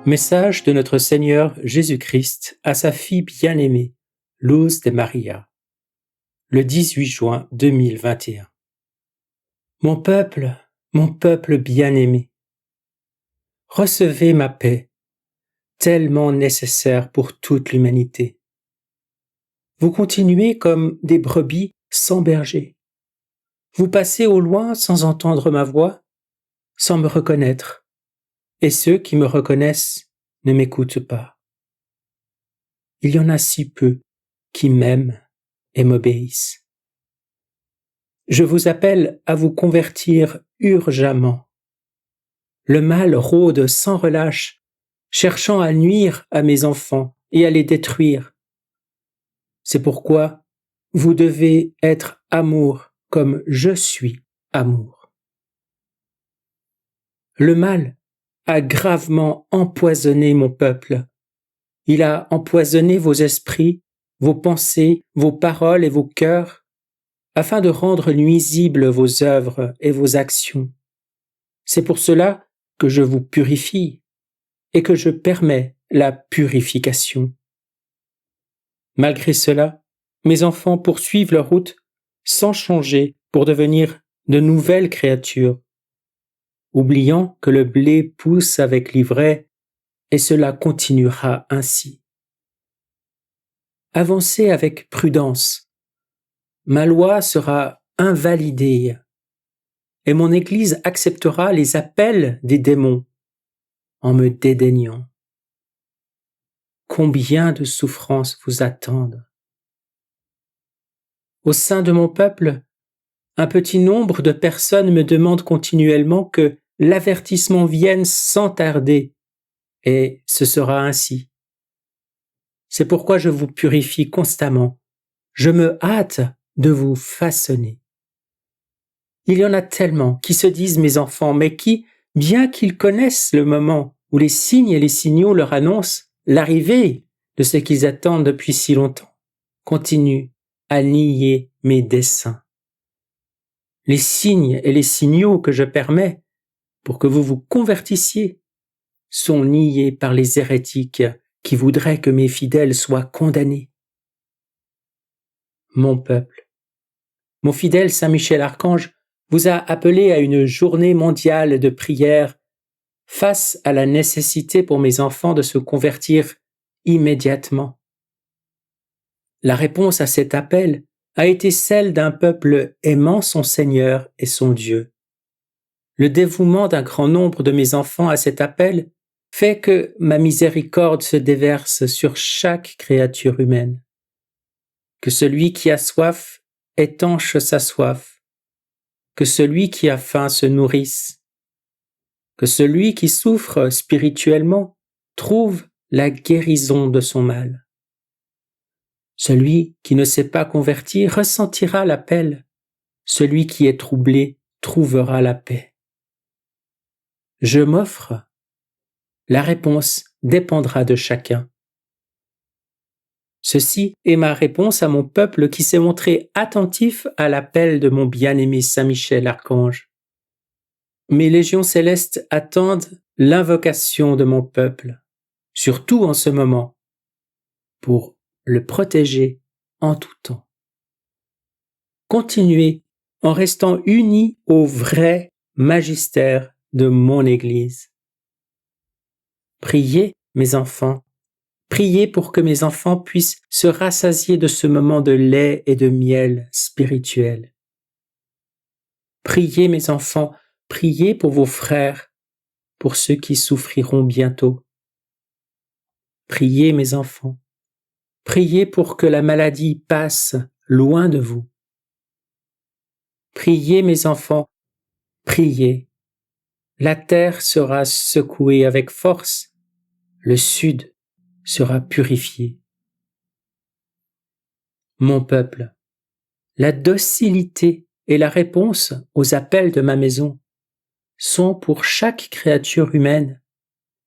Message de notre Seigneur Jésus-Christ à sa fille bien-aimée, Luz de Maria, le 18 juin 2021. Mon peuple bien-aimé, recevez ma paix, tellement nécessaire pour toute l'humanité. Vous continuez comme des brebis sans berger. Vous passez au loin sans entendre ma voix, sans me reconnaître, et ceux qui me reconnaissent ne m'écoutent pas. Il y en a si peu qui m'aiment et m'obéissent. Je vous appelle à vous convertir urgemment. Le mal rôde sans relâche, cherchant à nuire à mes enfants et à les détruire. C'est pourquoi vous devez être amour comme je suis amour. Le mal a gravement empoisonné mon peuple. Il a empoisonné vos esprits, vos pensées, vos paroles et vos cœurs, afin de rendre nuisibles vos œuvres et vos actions. C'est pour cela que je vous purifie et que je permets la purification. Malgré cela, mes enfants poursuivent leur route sans changer pour devenir de nouvelles créatures, oubliant que le blé pousse avec l'ivraie et cela continuera ainsi. Avancez avec prudence. Ma loi sera invalidée et mon Église acceptera les appels des démons en me dédaignant. Combien de souffrances vous attendent? Au sein de mon peuple, un petit nombre de personnes me demandent continuellement que l'avertissement vienne sans tarder, et ce sera ainsi. C'est pourquoi je vous purifie constamment. Je me hâte de vous façonner. Il y en a tellement qui se disent mes enfants, mais qui, bien qu'ils connaissent le moment où les signes et les signaux leur annoncent l'arrivée de ce qu'ils attendent depuis si longtemps, continuent à nier mes desseins. Les signes et les signaux que je permets pour que vous vous convertissiez sont niés par les hérétiques qui voudraient que mes fidèles soient condamnés. Mon peuple, mon fidèle Saint Michel Archange vous a appelé à une journée mondiale de prière face à la nécessité pour mes enfants de se convertir immédiatement. La réponse à cet appel a été celle d'un peuple aimant son Seigneur et son Dieu. Le dévouement d'un grand nombre de mes enfants à cet appel fait que ma miséricorde se déverse sur chaque créature humaine. Que celui qui a soif étanche sa soif, que celui qui a faim se nourrisse, que celui qui souffre spirituellement trouve la guérison de son mal. Celui qui ne s'est pas converti ressentira l'appel, celui qui est troublé trouvera la paix. Je m'offre. La réponse dépendra de chacun. Ceci est ma réponse à mon peuple qui s'est montré attentif à l'appel de mon bien-aimé Saint Michel Archange. Mes légions célestes attendent l'invocation de mon peuple, surtout en ce moment, pour le protéger en tout temps. Continuez en restant unis au vrai magistère de mon Église. Priez, mes enfants, priez pour que mes enfants puissent se rassasier de ce moment de lait et de miel spirituel. Priez, mes enfants, priez pour vos frères, pour ceux qui souffriront bientôt. Priez, mes enfants, priez pour que la maladie passe loin de vous. Priez, mes enfants, priez. La terre sera secouée avec force, le sud sera purifié. Mon peuple, la docilité et la réponse aux appels de ma maison sont pour chaque créature humaine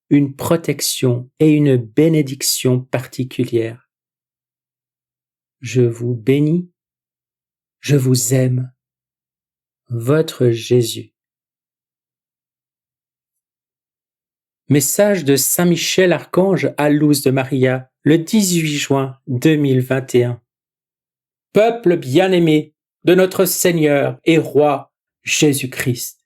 une protection et une bénédiction particulière. Je vous bénis, je vous aime, votre Jésus. Message de Saint Michel Archange à Luz de Maria, le 18 juin 2021. Peuple bien-aimé de notre Seigneur et Roi Jésus-Christ.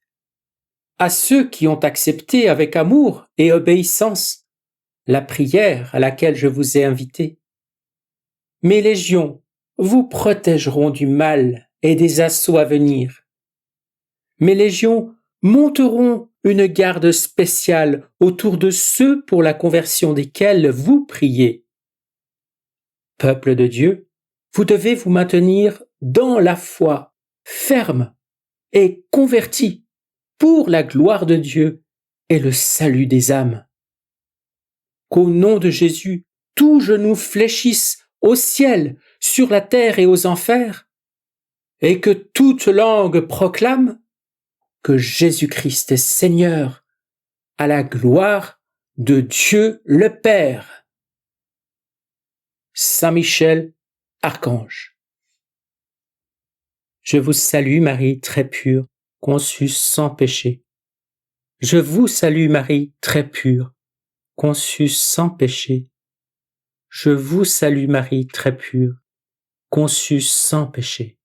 À ceux qui ont accepté avec amour et obéissance la prière à laquelle je vous ai invité. Mes légions vous protégeront du mal et des assauts à venir. Mes légions monteront une garde spéciale autour de ceux pour la conversion desquels vous priez. Peuple de Dieu, vous devez vous maintenir dans la foi, ferme et converti pour la gloire de Dieu et le salut des âmes. Qu'au nom de Jésus, tout genou fléchisse au ciel, sur la terre et aux enfers, et que toute langue proclame que Jésus-Christ est Seigneur, à la gloire de Dieu le Père. Saint Michel, Archange. Je vous salue Marie très pure, conçue sans péché. Je vous salue Marie très pure, conçue sans péché. Je vous salue Marie très pure, conçue sans péché.